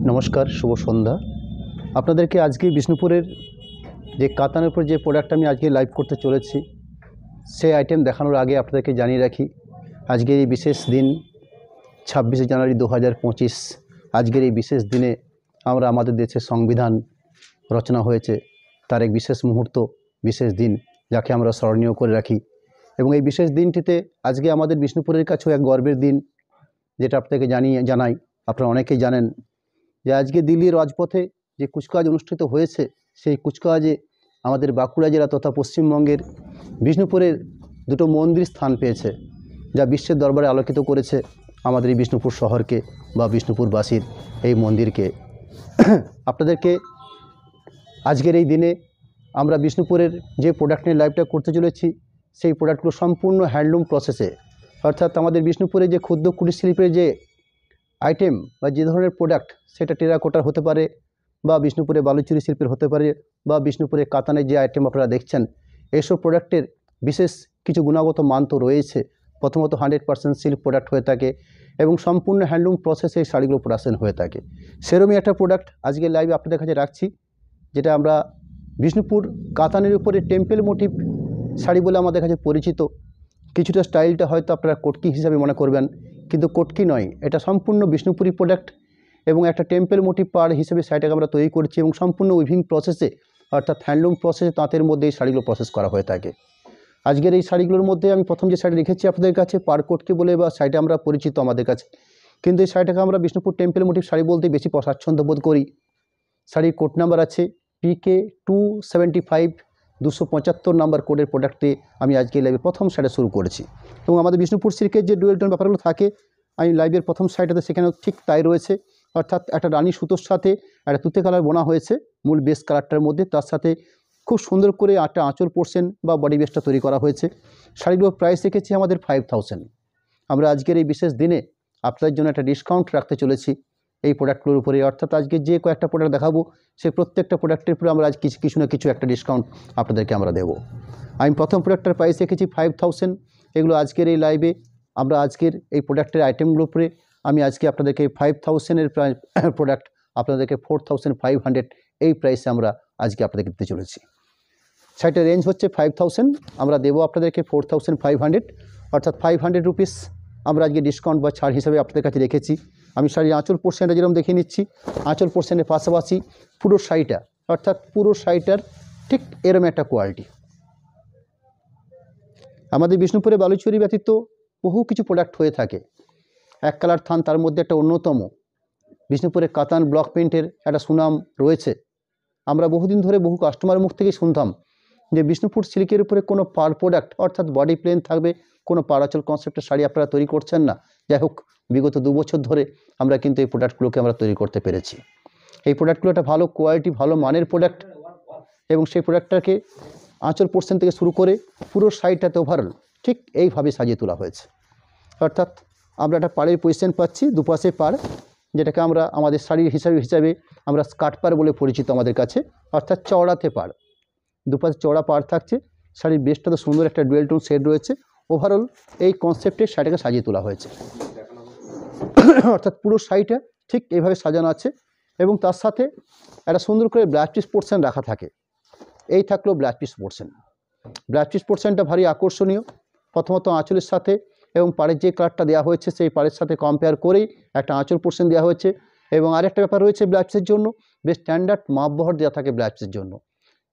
নমস্কার, শুভ সন্ধ্যা। আপনাদেরকে আজকে বিষ্ণুপুরের যে কাতানের উপর যে প্রোডাক্ট আমি আজকে লাইভ করতে চলেছি সেই আইটেম দেখানোর আগে আপনাদেরকে জানিয়ে রাখি আজকের এই বিশেষ দিন 26শে জানুয়ারি 2025। আজকের এই বিশেষ দিনে আমরা আমাদের দেশের সংবিধান রচনা হয়েছে, তার এক বিশেষ মুহূর্ত, বিশেষ দিন যাকে আমরা স্মরণীয় করে রাখি। এবং এই বিশেষ দিনটিতে আজকে আমাদের বিষ্ণুপুরের কাছেও এক গর্বের দিন, যেটা আপনাদেরকে জানাই। আপনারা অনেকেই জানেন যে আজকে দিল্লির রাজপথে যে কুচকাওয়াজ অনুষ্ঠিত হয়েছে, সেই কুচকাওয়াজে আমাদের বাঁকুড়া জেলা তথা পশ্চিমবঙ্গের বিষ্ণুপুরের দুটো মন্দির স্থান পেয়েছে, যা বিশ্বের দরবারে আলোকিত করেছে আমাদের এই বিষ্ণুপুর শহরকে বা বিষ্ণুপুরবাসীর এই মন্দিরকে। আপনাদেরকে আজকের এই দিনে আমরা বিষ্ণুপুরের যে প্রোডাক্ট নিয়ে লাইভটা করতে চলেছি সেই প্রোডাক্টগুলো সম্পূর্ণ হ্যান্ডলুম প্রসেসে, অর্থাৎ আমাদের বিষ্ণুপুরে যে ক্ষুদ্র কুটির শিল্পের যে আইটেম বা যে ধরনের প্রোডাক্ট, সেটা টেরাকোটার হতে পারে বা বিষ্ণুপুরে বালুচুরি শিল্পের হতে পারে বা বিষ্ণুপুরে কাতানের যে আইটেম আপনারা দেখছেন, এইসব প্রোডাক্টের বিশেষ কিছু গুণগত মান তো রয়েছে। প্রথমত 100% সিল্ক প্রোডাক্ট হয়ে থাকে এবং সম্পূর্ণ হ্যান্ডলুম প্রসেসে এই শাড়িগুলো প্রোডাকশন হয়ে থাকে। সেরকমই একটা প্রোডাক্ট আজকে লাইভে আপনাদের কাছে রাখছি, যেটা আমরা বিষ্ণুপুর কাতানের উপরে টেম্পল মোটিভ শাড়ি বলে আমাদের কাছে পরিচিত। কিছুটা স্টাইলটা হয়তো আপনারা কটকি হিসাবে মনে করবেন, কিন্তু কটকি নয়, এটা সম্পূর্ণ বিষ্ণুপুরি প্রোডাক্ট এবং একটা টেম্পল মোটিভ পাড় হিসেবে শাড়িটাকে আমরা তৈরি করছি এবং সম্পূর্ণ উইভিং প্রসেসে, অর্থাৎ হ্যান্ডলুম প্রসেসে তাঁতের মধ্যে এই শাড়িগুলো প্রসেস করা হয়ে থাকে। আজকের এই শাড়িগুলোর মধ্যে আমি প্রথম যে শাড়ি রেখেছি আপনাদের কাছে পাড় কটকি বলে বা শাড়িটা আমরা পরিচিত আমাদের কাছে, কিন্তু এই শাড়িটাকে আমরা বিষ্ণুপুর টেম্পল মোটিভ শাড়ি বলতে বেশি স্বাচ্ছন্দ্য বোধ করি। শাড়ির কোড নাম্বার আছে PK 275, 275 নাম্বার কোডের প্রোডাক্টে আমি আজকে লাইভে প্রথম শাড়ি শুরু করেছি। এবং আমাদের বিষ্ণুপুর সিল্কের যে ডুয়েল টোন ব্যাপারগুলো থাকে, আমি লাইভের প্রথম শাড়িটাতে সেখানেও ঠিক তাই রয়েছে, অর্থাৎ একটা রানী সুতোর সাথে একটা তুতে কালার বোনা হয়েছে মূল বেস কালারটার মধ্যে, তার সাথে খুব সুন্দর করে একটা আঁচল পোর্শন বা বডি বেসটা তৈরি করা হয়েছে। শাড়িগুলোর প্রাইস রেখেছি আমাদের 5000। আমরা আজকের এই বিশেষ দিনে আপনাদের জন্য একটা ডিসকাউন্ট রাখতে চলেছি এই প্রোডাক্টগুলোর উপরে, অর্থাৎ আজকে যে কয়েকটা প্রোডাক্ট দেখাবো সেই প্রত্যেকটা প্রোডাক্টের উপরে আমরা আজ কিছু না কিছু একটা ডিসকাউন্ট আপনাদেরকে আমরা দেবো। আমি প্রথম প্রোডাক্টটার প্রাইস রেখেছি 5000। এগুলো আজকের এই লাইভে আমরা আজকের এই প্রোডাক্টের আইটেমগুলোর উপরে আমি আজকে আপনাদেরকে 5000-এর প্রোডাক্ট আপনাদেরকে 4500 এই প্রাইসে আমরা আজকে আপনাদেরকে দিতে চলেছি। শাড়িটার রেঞ্জ হচ্ছে 5000, আমরা দেবো আপনাদেরকে 4500, অর্থাৎ 500 রুপিস আমরা আজকে ডিসকাউন্ট বা ছাড় হিসাবে আপনাদের কাছে রেখেছি। আমি শাড়ির আঁচল পোর্শনটা যেরকম দেখিয়ে নিচ্ছি, আঁচল পোর্শনের পাশাপাশি পুরো শাড়িটা, অর্থাৎ পুরো শাড়িটার ঠিক এরম একটা কোয়ালিটি। আমাদের বিষ্ণুপুরে বালুচুরি ব্যতীত বহু কিছু প্রোডাক্ট হয়ে থাকে। এক কালার থান তার মধ্যে একটা অন্যতম। বিষ্ণুপুরে কাতান ব্লক প্রিন্টের একটা সুনাম রয়েছে। আমরা বহুদিন ধরে বহু কাস্টমারের মুখ থেকেই শুনতাম যে বিষ্ণুপুর সিল্কের উপরে কোনো পার প্রোডাক্ট, অর্থাৎ বডি প্লেন থাকবে, কোনো পাড়াচল কনসেপ্টের শাড়ি আপনারা তৈরি করছেন না। যাই হোক, বিগত 2 বছর ধরে আমরা কিন্তু এই প্রোডাক্টগুলোকে আমরা তৈরি করতে পেরেছি। এই প্রোডাক্টগুলো একটা ভালো কোয়ালিটি, ভালো মানের প্রোডাক্ট এবং সেই প্রোডাক্টটাকে আঁচল পোর্শন থেকে শুরু করে পুরো শাড়িটাতে ওভারঅল ঠিক এইভাবে সাজিয়ে তোলা হয়েছে। অর্থাৎ আমরা একটা পাড়ের পজিশন পাচ্ছি, দুপাশে পাড়, যেটাকে আমরা আমাদের শাড়ির হিসাবে আমরা স্কার্ট পাড় বলে পরিচিত আমাদের কাছে, অর্থাৎ চওড়াতে পাড়, দুপাশে চওড়া পাড় থাকছে। শাড়ির বেসটা তো সুন্দর একটা ডুয়েল টোন শেড রয়েছে। ওভারঅল এই কনসেপ্টে শাড়িটাকে সাজিয়ে তোলা হয়েছে, অর্থাৎ পুরো শাড়িটা ঠিক এইভাবে সাজানো আছে এবং তার সাথে একটা সুন্দর করে ব্লাউজ পিস পোর্শন রাখা থাকে। এই থাকলো blouse piece portion. Blouse piece পোর্শনটা ভারী আকর্ষণীয়। প্রথমত আঁচলের সাথে এবং পাড়ের যে কালারটা দেওয়া হয়েছে সেই পাড়ের সাথে কম্পেয়ার করেই একটা আঁচল পোর্শন দেওয়া হয়েছে। এবং আরেকটা ব্যাপার রয়েছে ব্লাউজ পিসের জন্য, বেশ স্ট্যান্ডার্ড মাপবহর দেওয়া থাকে ব্লাউজ পিসের জন্য।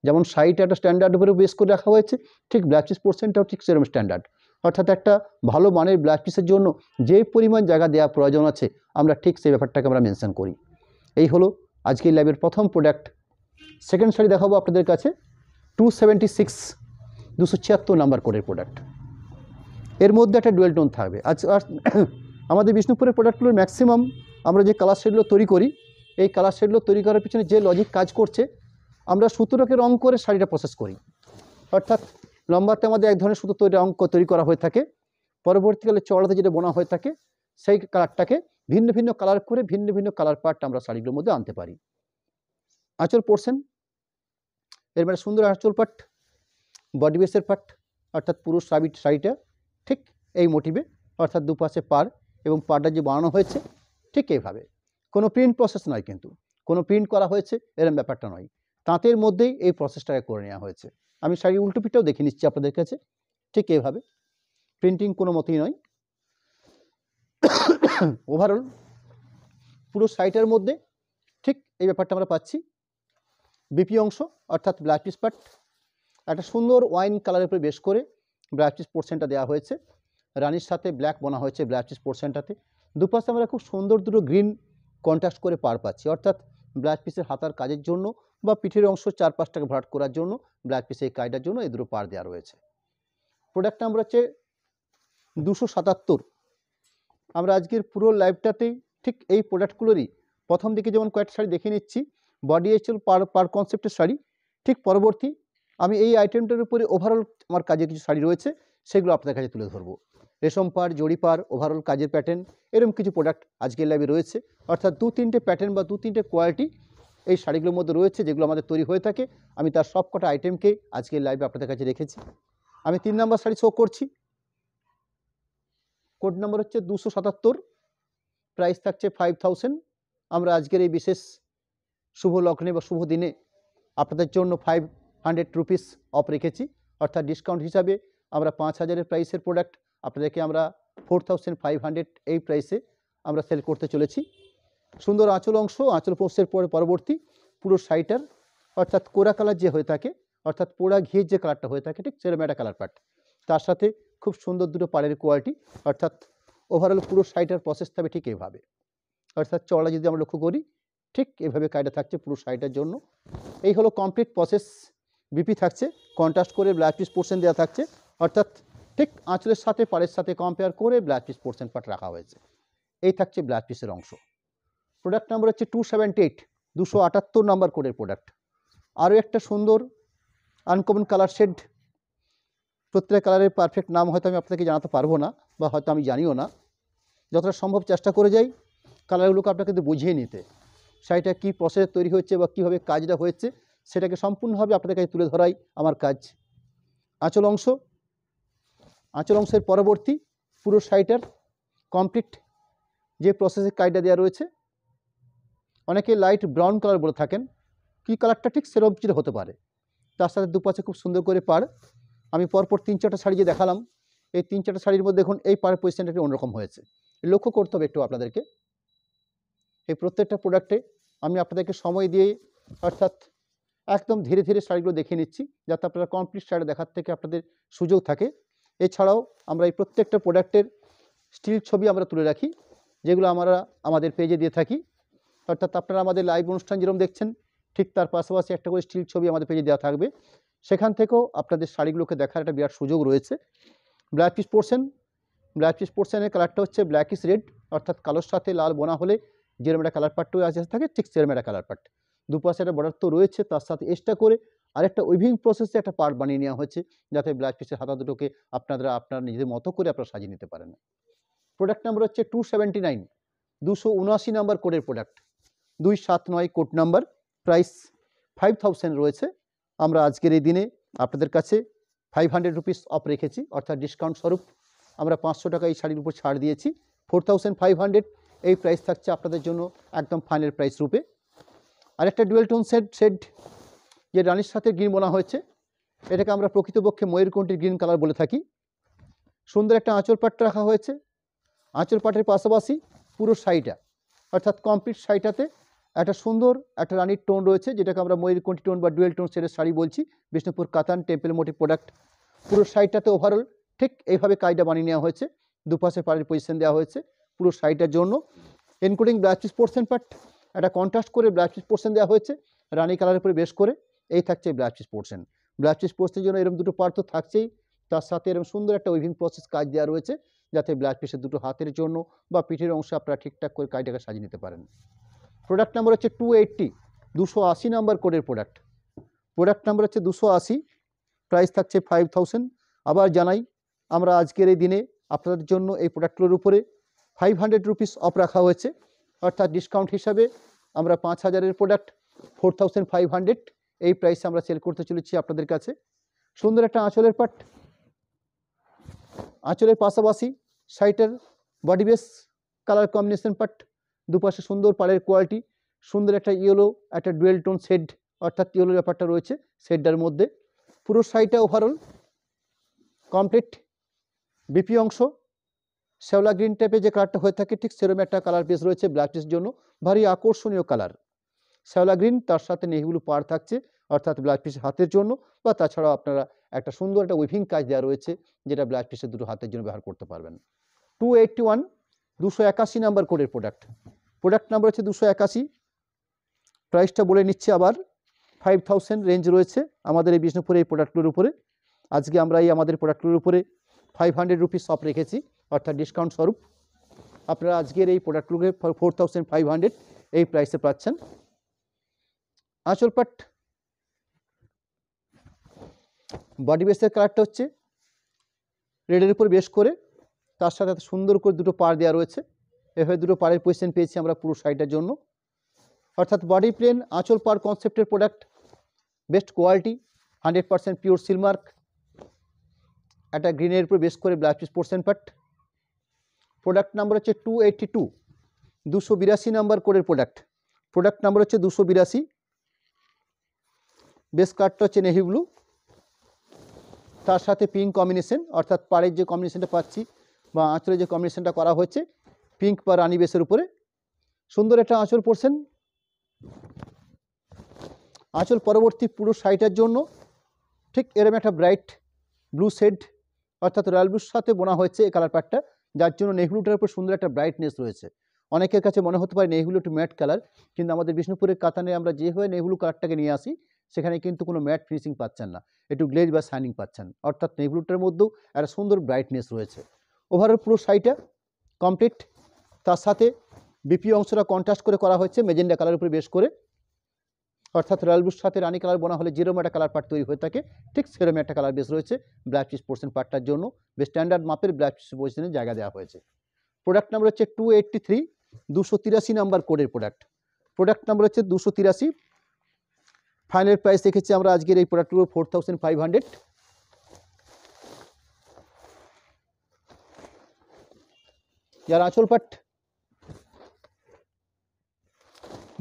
যেমন শাড়িটা একটা স্ট্যান্ডার্ড উপরে বেস করে রাখা হয়েছে, ঠিক ব্লাউজ পিস পোর্শনটাও ঠিক সেরকম স্ট্যান্ডার্ড। অর্থাৎ একটা ভালো মানের ব্লাউজ পিসের জন্য যে পরিমাণ জায়গা দেওয়া প্রয়োজন আছে আমরা ঠিক সেই ব্যাপারটাকে আমরা মেনশন করি। এই হলো আজকের লাইভের প্রথম প্রোডাক্ট। সেকেন্ড শাড়ি দেখাবো আপনাদের কাছে 276, 276 নাম্বার কোডের প্রোডাক্ট। এর মধ্যে একটা ডুয়েল টোন থাকবে। আমাদের বিষ্ণুপুরের প্রোডাক্টগুলোর ম্যাক্সিমাম আমরা যে কালার শেডগুলো তৈরি করি, এই কালার শেডগুলো তৈরি করার পিছনে যে লজিক কাজ করছে, আমরা সুতোটাকে রং করে শাড়িটা প্রসেস করি। অর্থাৎ লম্বাতে আমাদের এক ধরনের সুতো রং তৈরি করা হয়ে থাকে, পরবর্তীকালে চওড়াতে যেটা বোনা হয়ে থাকে সেই কালারটাকে ভিন্ন ভিন্ন কালার করে ভিন্ন ভিন্ন কালার পার্ট আমরা শাড়িগুলোর মধ্যে আনতে পারি। আঁচল পোর্শন, এর মানে সুন্দর আঁচল পাট, বডি বেসের পাট, অর্থাৎ পুরো শাড়িটা ঠিক এই মোটিভে, অর্থাৎ দুপাশে পাড় এবং পাড়টা যে বানানো হয়েছে ঠিক এইভাবে। কোনো প্রিন্ট প্রসেস নয়, কিন্তু কোনো প্রিন্ট করা হয়েছে এরকম ব্যাপারটা নয়, তাঁতের মধ্যেই এই প্রসেসটাকে করে নেওয়া হয়েছে। আমি শাড়ি উল্টো পিঠটাও দেখে নিচ্ছি আপনাদের কাছে, ঠিক এইভাবে প্রিন্টিং কোনো মতেই নয়। ওভারঅল পুরো শাড়িটার মধ্যে ঠিক এই ব্যাপারটা আমরা পাচ্ছি। বিপি অংশ অর্থাৎ ব্লাউজ পিস পার্ট একটা সুন্দর ওয়াইন কালারের উপরে বেশ করে ব্লাউজ পিস পোর্শনটা দেওয়া হয়েছে, রানির সাথে ব্ল্যাক বোনা হয়েছে ব্লাউজ পিস পোর্শনটাতে। দুপাশে আমরা খুব সুন্দর দুটো গ্রিন কন্ট্রাস্ট করে পার পাচ্ছি, অর্থাৎ ব্লাউজ পিসের হাতার কাজের জন্য বা পিঠের অংশ 4-5টাকে ভরাট করার জন্য ব্লাউজ পিসের এই কাজটার জন্য এই দুটো পার দেওয়া রয়েছে। প্রোডাক্ট নাম্বার হচ্ছে 277। আমরা আজকের পুরো লাইভটাতেই ঠিক এই প্রোডাক্টগুলোরই প্রথম দিকে যেমন কয়েকটা শাড়ি দেখে নিচ্ছি বডি এসেছিল পার কনসেপ্টের শাড়ি, ঠিক পরবর্তী আমি এই আইটেমটার উপরে ওভারঅল আমার কাজের কিছু শাড়ি রয়েছে সেগুলো আপনাদের কাছে তুলে ধরবো। রেশম পার, জড়ি পার, ওভারঅল কাজের প্যাটার্ন এরকম কিছু প্রোডাক্ট আজকের লাইভে রয়েছে, অর্থাৎ 2-3টে প্যাটার্ন বা 2-3টে কোয়ালিটি এই শাড়িগুলোর মধ্যে রয়েছে যেগুলো আমাদের তৈরি হয়ে থাকে। আমি তার সব কটা আইটেমকে আজকের লাইভে আপনাদের কাছে রেখেছি। আমি 3 নম্বর শাড়ি শো করছি, কোড নাম্বার হচ্ছে 277, প্রাইস থাকছে 5000। আমরা আজকের এই বিশেষ শুভ লগ্নে বা শুভ দিনে আপনাদের জন্য 500 রুপিস অফ রেখেছি, অর্থাৎ ডিসকাউন্ট হিসাবে আমরা 5000-এর প্রাইসের প্রোডাক্ট আপনাদেরকে আমরা 4500 এই প্রাইসে আমরা সেল করতে চলেছি। সুন্দর আঁচল অংশ, আঁচল পোস্টের পরে পরবর্তী পুরো শাড়িটার অর্থাৎ কোরা কালার যে হয়ে থাকে, অর্থাৎ পোড়া ঘিয়ের যে কালারটা হয়ে থাকে ঠিক সেরকম একটা কালার পাট, তার সাথে খুব সুন্দর দুটো পাড়ের কোয়ালিটি, অর্থাৎ ওভারঅল পুরো শাড়িটার প্রসেস থাকবে ঠিক এইভাবে, অর্থাৎ চড়া যদি আমরা লক্ষ্য করি ঠিক এভাবে কাজটা থাকছে পুরো শাড়িটার জন্য। এই হলো কমপ্লিট প্রসেস। বিপি থাকছে, কন্ট্রাস্ট করে ব্লাউজ পিস পোর্শন দেওয়া থাকছে, অর্থাৎ ঠিক আঁচলের সাথে পাড়ের সাথে কম্পেয়ার করে ব্লাউজ পিস পোর্শন পার্ট রাখা হয়েছে। এই থাকছে ব্লাউজ পিসের অংশ। প্রোডাক্ট নাম্বার হচ্ছে 278, 278 নাম্বার কোডের প্রোডাক্ট। আরও একটা সুন্দর আনকমন কালার শেড, প্রত্যেকটা কালারের পারফেক্ট নাম হয়তো আমি আপনাকে জানাতে পারবো না বা হয়তো আমি জানিও না, যতটা সম্ভব চেষ্টা করে যাই কালারগুলোকে আপনাকে কিন্তু বুঝিয়ে নিতে, শাড়িটা কী প্রসেসে তৈরি হচ্ছে বা কীভাবে কাজটা হয়েছে সেটাকে সম্পূর্ণভাবে আপনাদের কাছে তুলে ধরাই আমার কাজ। আঁচল অংশ, আঁচল অংশের পরবর্তী পুরো শাড়িটার কমপ্লিট যে প্রসেসের কাজটা দেওয়া রয়েছে, অনেকে লাইট ব্রাউন কালার বলে থাকেন, কী কালারটা ঠিক সেরকম কিছু হতে পারে, তার সাথে দুপাশে খুব সুন্দর করে পাড়। আমি পরপর 3-4টা শাড়ি যে দেখালাম, এই 3-4টা শাড়ির মধ্যে দেখুন এই পাড়ের পজিশনটা একটু অন্যরকম হয়েছে, লক্ষ্য করতে হবে একটু আপনাদেরকে। এই প্রত্যেকটা প্রোডাক্টে আমি আপনাদেরকে সময় দিয়ে অর্থাৎ একদম ধীরে ধীরে শাড়িগুলো দেখিয়ে নিচ্ছি যাতে আপনারা কমপ্লিট শাড়ি দেখার থেকে আপনাদের সুযোগ থাকে। এছাড়াও আমরা এই প্রত্যেকটা প্রোডাক্টের স্টিল ছবি আমরা তুলে রাখি, যেগুলো আমরা আমাদের পেজে দিয়ে থাকি, অর্থাৎ আপনারা আমাদের লাইভ অনুষ্ঠান যেরকম দেখছেন ঠিক তার পাশাপাশি একটা করে স্টিল ছবি আমাদের পেজে দেওয়া থাকবে, সেখান থেকেও আপনাদের শাড়িগুলোকে দেখার একটা বিরাট সুযোগ রয়েছে। Blouse piece portion, blouse piece পোর্শনের কালারটা হচ্ছে ব্ল্যাকিশ রেড, অর্থাৎ কালোর সাথে লাল বোনা হলে যেরকম একটা কালার পার্টও আসে থাকে ঠিক সেরকম একটা কালার পার্ট। দুপাশে একটা বর্ডার তো রয়েছে, তার সাথে এক্সট্রা করে আরেকটা উইভিং প্রসেসে একটা পার্ট বানিয়ে নেওয়া হয়েছে যাতে ব্লাউজ পিসের হাতা দুটোকে আপনারা আপনার নিজেদের মতো করে আপনারা সাজিয়ে নিতে পারেন। প্রোডাক্ট নাম্বার হচ্ছে 279, 279 নাম্বার কোডের প্রোডাক্ট, 279 কোড নাম্বার, প্রাইস 5000 রয়েছে। আমরা আজকের এই দিনে আপনাদের কাছে 500 রুপিস অফ রেখেছি, অর্থাৎ ডিসকাউন্ট স্বরূপ আমরা 500 টাকা এই শাড়ির উপর ছাড় দিয়েছি। 4500 এই প্রাইস থাকছে আপনাদের জন্য একদম ফাইনাল প্রাইস রূপে। আরেকটা ডুয়েল টোন শেড যে রানির সাথে গ্রিন বোনা হয়েছে, এটাকে আমরা প্রকৃতপক্ষে ময়ূরকণ্ঠীর গ্রিন কালার বলে থাকি। সুন্দর একটা আঁচল পাট রাখা হয়েছে, আঁচল পাটের পাশাপাশি পুরো শাড়িটা অর্থাৎ কমপ্লিট শাড়িটাতে একটা সুন্দর একটা রানির টোন রয়েছে, যেটাকে আমরা ময়ূরকণ্ঠী টোন বা ডুয়েল টোন শেডের শাড়ি বলছি। বিষ্ণুপুর কাতান টেম্পল মোটিভ প্রোডাক্ট। পুরো শাড়িটাতে ওভারঅল ঠিক এইভাবে কাজটা বানিয়ে নেওয়া হয়েছে, দুপাশে পাড়ের পজিশন দেওয়া হয়েছে পুরো শাড়িটার জন্য, including blouse piece portion part একটা কন্ট্রাস্ট করে ব্লাউজ পিস পোর্শন দেওয়া হয়েছে রানি কালারের উপরে বেশ করে। এই থাকছে blouse piece portion. Blouse piece পোর্শনের জন্য এরকম দুটো পার্ট তো থাকছেই, তার সাথে এরকম সুন্দর একটা উইভিং প্রসেস কাজ দেওয়া রয়েছে যাতে ব্লাউজ পিসের দুটো হাতের জন্য বা পিঠের অংশে আপনারা ঠিকঠাক করে কাজটাকে সাজিয়ে নিতে পারেন। প্রোডাক্ট নাম্বার হচ্ছে 280, 280 নাম্বার কোডের প্রোডাক্ট। প্রোডাক্ট নাম্বার হচ্ছে 280, প্রাইস থাকছে 5000। আবার জানাই আমরা আজকের এই দিনে আপনাদের জন্য এই প্রোডাক্টগুলোর উপরে 500 রুপিস অফ রাখা হয়েছে, অর্থাৎ ডিসকাউন্ট হিসাবে আমরা 5000-এর প্রোডাক্ট 4500 এই প্রাইসে আমরা সেল করতে চলেছি আপনাদের কাছে। সুন্দর একটা আঁচলের পাট, আঁচলের পাশাপাশি শাড়িটার বডি বেস কালার কম্বিনেশন পাট দুপাশে সুন্দর পাড়ের কোয়ালিটি, সুন্দর একটা ইয়েলো, একটা ডুয়েল টোন শেড, অর্থাৎ ইয়েলো ব্যাপারটা রয়েছে শেডটার মধ্যে। পুরো শাড়িটা ওভারঅল কমপ্লিট বিপি অংশ শ্যাওলা গ্রিন টাইপের যে কালারটা হয়ে থাকে ঠিক সেরকম একটা কালার বেস রয়েছে ব্লাউজ পিসের জন্য, ভারী আকর্ষণীয় কালার শ্যাওলা গ্রিন, তার সাথে নেভি ব্লু পাড় থাকছে অর্থাৎ ব্লাউজ পিসের হাতের জন্য, বা তাছাড়াও আপনারা একটা সুন্দর একটা উইভিং কাজ দেওয়া রয়েছে যেটা ব্লাউজ পিসের দুটো হাতের জন্য ব্যবহার করতে পারবেন। 281 281 নাম্বার কোডের প্রোডাক্ট নাম্বার হচ্ছে 281। প্রাইসটা বলে নিচ্ছে আবার, 5000 রেঞ্জ রয়েছে আমাদের এই বিষ্ণুপুরে এই প্রোডাক্টগুলোর উপরে। আজকে আমরা এই আমাদের প্রোডাক্টগুলোর উপরে 500 রুপিস অফ রেখেছি, অর্থাৎ ডিসকাউন্ট স্বরূপ আপনারা আজকের এই প্রোডাক্টগুলোকে 4500 এই প্রাইসে পাচ্ছেন। আঁচল পাট বডি বেসের কালারটা হচ্ছে রেডের উপর বেশ করে, তার সাথে সুন্দর করে দুটো পাড় দেওয়া রয়েছে। এভাবে দুটো পাড়ের পজিশন পেয়েছি আমরা পুরো শাড়িটার জন্য, অর্থাৎ বডি প্লেন আঁচল পাড় কনসেপ্টের product, best quality, 100% pure silk mark, একটা গ্রিনের উপর বেশ করে ব্লাউজ পিস পোর্শন পাট। প্রোডাক্ট নাম্বার হচ্ছে 282 282 নাম্বার কোডের প্রোডাক্ট নাম্বার হচ্ছে 282। বেস কাটটা হচ্ছে নেভি ব্লু, তার সাথে পিঙ্ক কম্বিনেশন, অর্থাৎ পাড়ের যে কম্বিনেশনটা পাচ্ছি বা আঁচলের যে কম্বিনেশনটা করা হয়েছে পিঙ্ক বা রানি বেসের উপরে, সুন্দর একটা আঁচল পোর্শন। আঁচল পরবর্তী পুরো শাড়িটার জন্য ঠিক এরকম একটা ব্রাইট ব্লু শেড, অর্থাৎ রয়্যাল ব্লুর সাথে বোনা হয়েছে এই কালার পাটটা, যার জন্য নেভি ব্লুটার উপর সুন্দর একটা ব্রাইটনেস রয়েছে। অনেকের কাছে মনে হতে পারে নেভি ব্লু একটু ম্যাট কালার, কিন্তু আমাদের বিষ্ণুপুরের কাতানে আমরা যেভাবে নেভি ব্লু কালারটাকে নিয়ে আসি সেখানে কিন্তু কোনো ম্যাট ফিনিশিং পাচ্ছেন না, একটু গ্লেজ বা শাইনিং পাচ্ছেন, অর্থাৎ নেভি ব্লুটার মধ্যেও একটা সুন্দর ব্রাইটনেস রয়েছে। ওভারঅল পুরো শাড়িটা কমপ্লিট, তার সাথে বিপি অংশটা কন্ট্রাস্ট করে করা হয়েছে মেজেন্ডা কালার উপরে বেশ করে, অর্থাৎ রয়্যাল ব্লুর সাথে রানি কালার বোনা হলে যেরকম একটা কালার পার্ট তৈরি হয়ে থাকে ঠিক সেরকম একটা কালার বেস রয়েছে ব্লাউজ পিস পোর্শন পার্টটার জন্য, বেশ স্ট্যান্ডার্ড মাপের ব্লাউজ পিস পোর্শনের জায়গা দেওয়া হয়েছে। প্রোডাক্ট নাম্বার হচ্ছে 283 283 নাম্বার কোডের প্রোডাক্ট নাম্বার হচ্ছে 283। ফাইনাল প্রাইস রেখেছি আমরা আজকের এই প্রোডাক্টগুলো 4500। যার আঁচল পাট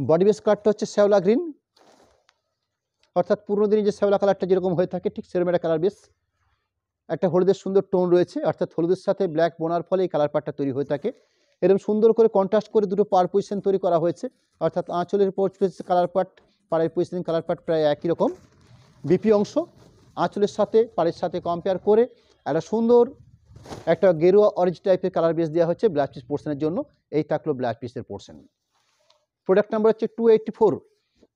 বডি বেস কালারটা হচ্ছে শ্যাওলা গ্রিন, অর্থাৎ পুরনো দিনে যে শ্যাওলা কালারটা যেরকম হয়ে থাকে ঠিক সেরকম একটা কালার বেস, একটা হলুদের সুন্দর টোন রয়েছে, অর্থাৎ হলুদের সাথে ব্ল্যাক বোনার ফলে এই কালার পাটটা তৈরি হয়ে থাকে। এরকম সুন্দর করে কন্ট্রাস্ট করে দুটো পার পজিশন তৈরি করা হয়েছে, অর্থাৎ আঁচলের কালার পাট পাড়ের পজিশন কালার পাট প্রায় একই রকম। বিপি অংশ আঁচলের সাথে পাড়ের সাথে কম্পেয়ার করে একটা সুন্দর একটা গেরুয়া অরেঞ্জ টাইপের কালার বেস দেওয়া হচ্ছে ব্লাউজ পিস পোর্শনের জন্য। এই থাকলো ব্লাউজ পিসের পোর্শন। প্রোডাক্ট নাম্বার হচ্ছে 284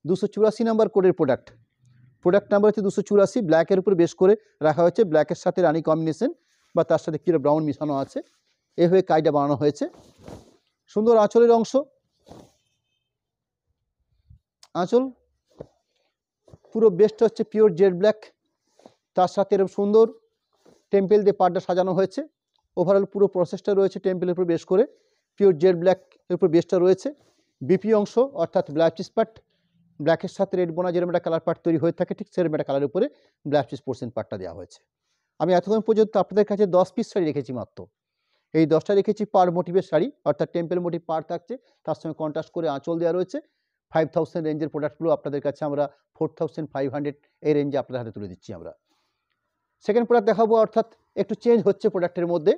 284 নাম্বার কোডের প্রোডাক্ট নাম্বার হচ্ছে 284। ব্ল্যাকের উপরে বেশ করে রাখা হয়েছে, ব্ল্যাকের সাথে রানি কম্বিনেশন বা তার সাথে কিরো ব্রাউন মিশানো আছে, এভাবে কাজটা বানানো হয়েছে। সুন্দর আঁচলের অংশ, আঁচল পুরো বেস্টটা হচ্ছে পিওর জেড ব্ল্যাক, তার সাথে এরকম সুন্দর টেম্পেল দিয়ে পাড়টা সাজানো হয়েছে। ওভারঅল পুরো প্রসেসটা রয়েছে টেম্পেলের উপর বেশ করে পিওর জেড ব্ল্যাক এর উপর বেসটা রয়েছে। বিপি অংশ অর্থাৎ ব্লাউজ পিস পার্ট ব্ল্যাকের সাথে রেড বোনা যেরকম একটা কালার পার্ট তৈরি হয়ে থাকে ঠিক সেরকম একটা কালারের উপরে ব্লাউজ পিস পোর্শন পার্টটা দেওয়া হয়েছে। আমি এতক্ষণ পর্যন্ত আপনাদের কাছে 10 পিস শাড়ি রেখেছি মাত্র, এই 10টা রেখেছি পার মোটিভের শাড়ি, অর্থাৎ টেম্পেল মোটিভ পার থাকছে, তার সঙ্গে কন্ট্রাস্ট করে আঁচল দেওয়া রয়েছে। 5000 রেঞ্জের প্রোডাক্টগুলো আপনাদের কাছে আমরা 4500 এই রেঞ্জে আপনাদের হাতে তুলে দিচ্ছি আমরা। সেকেন্ড প্রোডাক্ট দেখাবো, অর্থাৎ একটু চেঞ্জ হচ্ছে প্রোডাক্টের মধ্যে।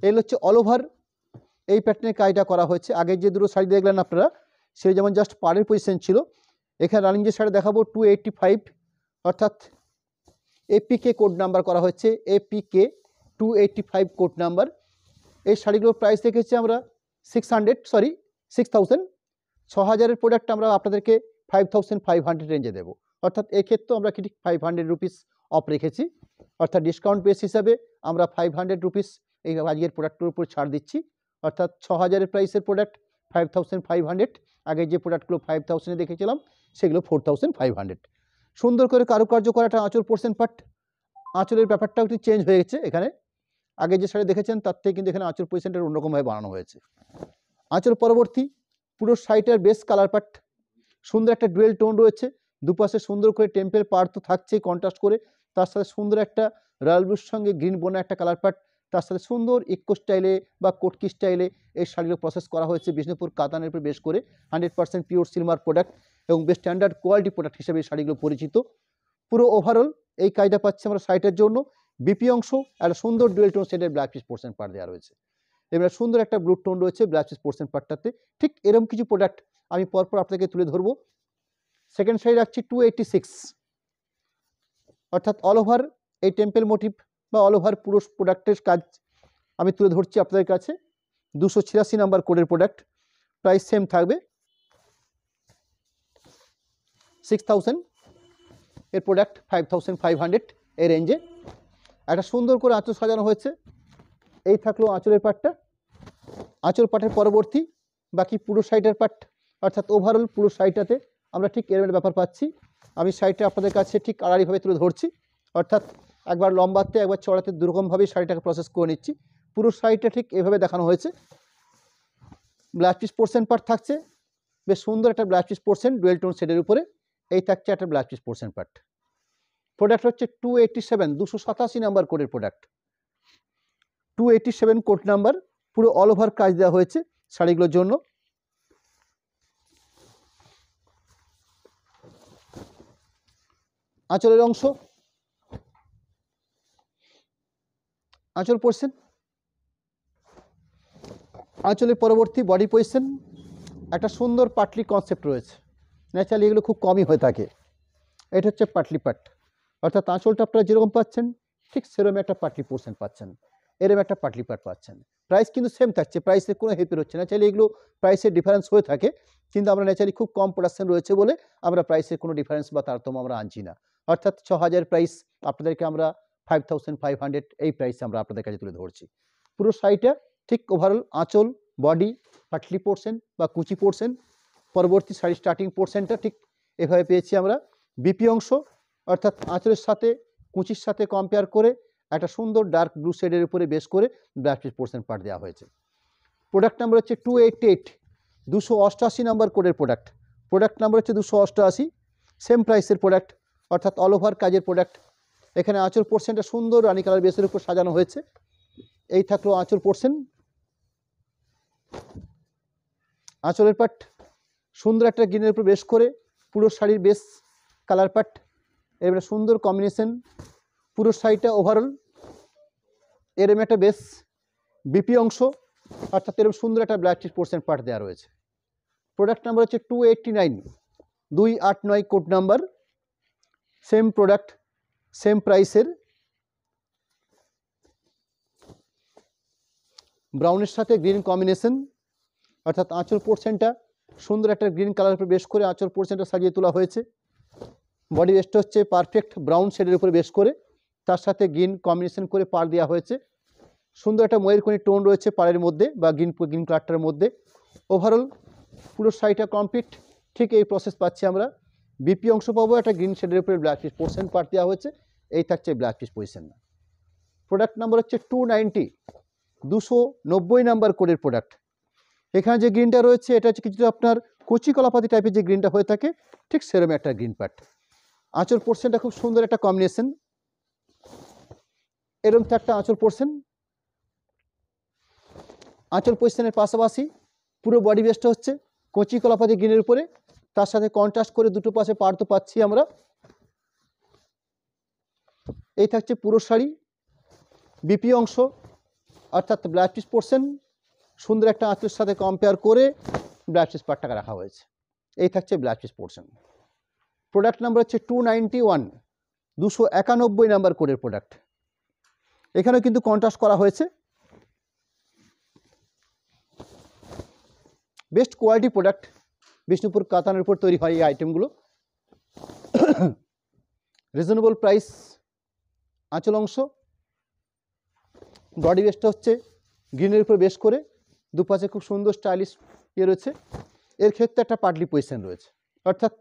এগুলো হচ্ছে অল ওভার এই প্যাটার্নের কাজটা করা হয়েছে। আগের যে দুটো শাড়ি দেখলেন আপনারা সে যেমন জাস্ট পাড়ের পজিশন ছিল, এখানে রানিং যে শাড়ি দেখাবো 285, অর্থাৎ এপিকে কোড নাম্বার করা হচ্ছে, এপিকে 285 কোড নাম্বার। এই শাড়িগুলোর প্রাইস রেখেছি আমরা 6000 6000-এর প্রোডাক্ট আমরা আপনাদেরকে 5500 রেঞ্জে দেবো, অর্থাৎ এক্ষেত্রে আমরা ঠিক 500 রুপিস অফ রেখেছি, অর্থাৎ ডিসকাউন্ট বেস হিসাবে আমরা 500 রুপিস এই আজকের প্রোডাক্টের উপর ছাড় দিচ্ছি, অর্থাৎ 6000-এর প্রাইসের প্রোডাক্ট 5500, আগে যে প্রোডাক্টগুলো 5000-এ দেখেছিলাম সেগুলো 4500। সুন্দর করে কারুকার্য করা একটা আঁচল পোর্শন পার্ট, আঁচলের ব্যাপারটাও একটু চেঞ্জ হয়ে গেছে। এখানে আগে যে শাড়ি দেখেছেন তার থেকে কিন্তু এখানে আঁচল পজিশনটা অন্যরকমভাবে বানানো হয়েছে। আঁচল পরবর্তী পুরো শাড়িটার বেস কালার পার্ট সুন্দর একটা ডুয়েল টোন রয়েছে, দুপাশে সুন্দর করে টেম্পেল পার্ট তো থাকছেই কন্ট্রাস্ট করে, তার সাথে সুন্দর একটা রয়্যাল ব্লুর সঙ্গে গ্রিন বোনা একটা কালার পার্ট তার সাথে সুন্দর ইকো স্টাইলে বা কোটকি স্টাইলে এই শাড়িগুলো প্রসেস করা হয়েছে বিষ্ণুপুর কাতানের উপর বেশ করে। 100% পিওর সিলভার প্রোডাক্ট এবং বেশ স্ট্যান্ডার্ড কোয়ালিটি প্রোডাক্ট হিসেবে এই শাড়িগুলো পরিচিত। পুরো ওভারঅল এই কাজটা পাচ্ছি আমরা শাড়িটার জন্য। বিপি অংশ একটা সুন্দর ডুয়েল টোন সেটের ব্ল্যাক পিস পোর্শন পার দেওয়া রয়েছে। এবার সুন্দর একটা ব্লু টোন রয়েছে ব্ল্যাক পিস পোর্শন পার্টটাতে। ঠিক এরকম কিছু প্রোডাক্ট আমি পরপর আপনাকে তুলে ধরবো। সেকেন্ড শাড়ি রাখছি 286, অর্থাৎ অল ওভার এই টেম্পল মোটিভ বা অল ওভার পুরো প্রোডাক্টের কাজ আমি তুলে ধরছি আপনাদের কাছে। 286 নাম্বার কোডের প্রোডাক্ট, প্রাইস সেম থাকবে 6000, এর প্রোডাক্ট 5500 এই রেঞ্জে। একটা সুন্দর করে আঁচল সাজানো হয়েছে। এই থাকলো আঁচলের পাটটা। আঁচল পাটের পরবর্তী বাকি পুরো শাড়িটার পাট অর্থাৎ ওভারঅল পুরো শাড়িটাতে আমরা ঠিক এরকম ব্যাপার পাচ্ছি। আমি শাড়িটা আপনাদের কাছে ঠিক আড়াআড়িভাবে তুলে ধরছি, অর্থাৎ একবার লম্বাতে একবার চড়াতে দুরকমভাবেই শাড়িটাকে প্রসেস করে নিচ্ছি। পুরো শাড়িটা ঠিক এভাবে দেখানো হয়েছে। ব্লাউজ পিস পোর্শন পার্ট থাকছে বেশ সুন্দর একটা blouse piece portion dual tone শেডের উপরে। এই থাকছে একটা blouse piece portion part. Product হচ্ছে 287, 287 নাম্বার কোডের প্রোডাক্ট। 287 কোড নাম্বার, পুরো অল ওভার কাজ দেওয়া হয়েছে শাড়িগুলোর জন্য। আঁচলের অংশ, আঁচল পোর্শন, আঁচলের পরবর্তী বডি পজিশন একটা সুন্দর পাটলি কনসেপ্ট রয়েছে। ন্যাচারালি এগুলো খুব কমই হয়ে থাকে। এটা হচ্ছে পাটলি পাট, অর্থাৎ আঁচলটা আপনারা যেরকম পাচ্ছেন ঠিক সেরকম একটা পাটলি পোর্শন পাচ্ছেন, এরকম একটা পাটলি পাট পাচ্ছেন। প্রাইস কিন্তু সেম থাকছে, প্রাইসে কোনো হেরফের হচ্ছে না। ন্যাচারালি এগুলো প্রাইসের ডিফারেন্স হয়ে থাকে, কিন্তু আমরা ন্যাচারালি খুব কম প্রোডাকশন রয়েছে বলে আমরা প্রাইসের কোনো ডিফারেন্স বা তারতম্য আমরা আনছি না। অর্থাৎ 6000 প্রাইস আপনাদেরকে আমরা 5500 এই প্রাইসে আমরা আপনাদের কাছে তুলে ধরছি। পুরো শাড়িটা ঠিক ওভারঅল আঁচল, বডি, পাটলি পোর্শন বা কুচি পোর্শন, পরবর্তী শাড়ি স্টার্টিং পোর্শনটা ঠিক এভাবে পেয়েছি আমরা। বিপি অংশ অর্থাৎ আঁচলের সাথে কুচির সাথে কম্পেয়ার করে একটা সুন্দর ডার্ক ব্লু শেডের উপরে বেশ করে ব্লাউজ পিস পোর্শন পার্ট দেওয়া হয়েছে। প্রোডাক্ট নাম্বার হচ্ছে 288, 288 নাম্বার কোডের প্রোডাক্ট। প্রোডাক্ট নাম্বার হচ্ছে 288, সেম প্রাইসের প্রোডাক্ট অর্থাৎ অল ওভার কাজের প্রোডাক্ট। এখানে আঁচল পোর্শনটা সুন্দর রানি কালার বেসের উপর সাজানো হয়েছে। এই থাকলো আঁচল পোর্শন। আঁচলের পাট সুন্দর একটা গ্রিনের উপর বেশ করে পুরো শাড়ির বেস কালার পাট, এবারে সুন্দর কম্বিনেশন পুরো শাড়িটা ওভারঅল এরম একটা বেস। বিপি অংশ অর্থাৎ এরম সুন্দর একটা ব্লাউজ পিস পোর্শন পার্ট দেওয়া রয়েছে। প্রোডাক্ট নাম্বার হচ্ছে 289, 289 code number. Same product same প্রাইসের। ব্রাউনের সাথে গ্রিন কম্বিনেশন, অর্থাৎ আঁচল পোর্শনটা সুন্দর একটা গ্রিন কালার উপর বেশ করে আঁচল পোর্শনটা সাজিয়ে তোলা হয়েছে। বডি বেসটা হচ্ছে পারফেক্ট ব্রাউন শেডের উপরে বেশ করে, তার সাথে গ্রিন কম্বিনেশন করে পাড় দেওয়া হয়েছে। সুন্দর একটা ময়ূরকণি টোন রয়েছে পাড়ের মধ্যে বা গ্রিন কালারটার মধ্যে। ওভারঅল পুরো শাড়িটা কমপ্লিট ঠিক এই প্রসেস পাচ্ছি আমরা। বিপি অংশ পাবো একটা গ্রিন শেডের উপরে ব্ল্যাক পিস পোর্শন পাড় দেওয়া হয়েছে। এই থাকছে black piece position. Product number হচ্ছে 290, 290 নাম্বার কোডের প্রোডাক্ট। এখানে যে গ্রিনটা রয়েছে এটা হচ্ছে কিছুটা আপনার কচি কলাপাতি টাইপের যে গ্রিনটা হয়ে থাকে ঠিক সেরকম একটা গ্রিন পার্ট। আঁচল পোর্শনটা খুব সুন্দর একটা কম্বিনেশন, এরকম একটা আঁচল পোর্শন। আঁচল পোর্শনের পাশাপাশি পুরো বডি বেসটা হচ্ছে কচি কলাপাতি গ্রিনের উপরে, তার সাথে কন্ট্রাস্ট করে দুটো পাশে পাড় তো পাচ্ছি আমরা। এই থাকছে পুরো শাড়ি। বিপি অংশ অর্থাৎ ব্লাউজ পিস পোর্শন সুন্দর একটা আঁচলের সাথে কম্পেয়ার করে ব্লাউজ পিস পার্টটাকে রাখা হয়েছে। এই থাকছে blouse piece portion. Product number হচ্ছে 291, 291 নাম্বার কোডের প্রোডাক্ট। এখানেও কিন্তু কন্ট্রাস্ট করা হয়েছে। বেস্ট কোয়ালিটি প্রোডাক্ট, বিষ্ণুপুর কাতানের উপর তৈরি হয় এই আইটেমগুলো। Reasonable price. আঁচল অংশ বডি বেসটা হচ্ছে গ্রিনের উপর বেশ করে, দুপাশে খুব সুন্দর স্টাইলিশ ইয়ে রয়েছে। এর ক্ষেত্রে একটা পাটলি পজিশন রয়েছে, অর্থাৎ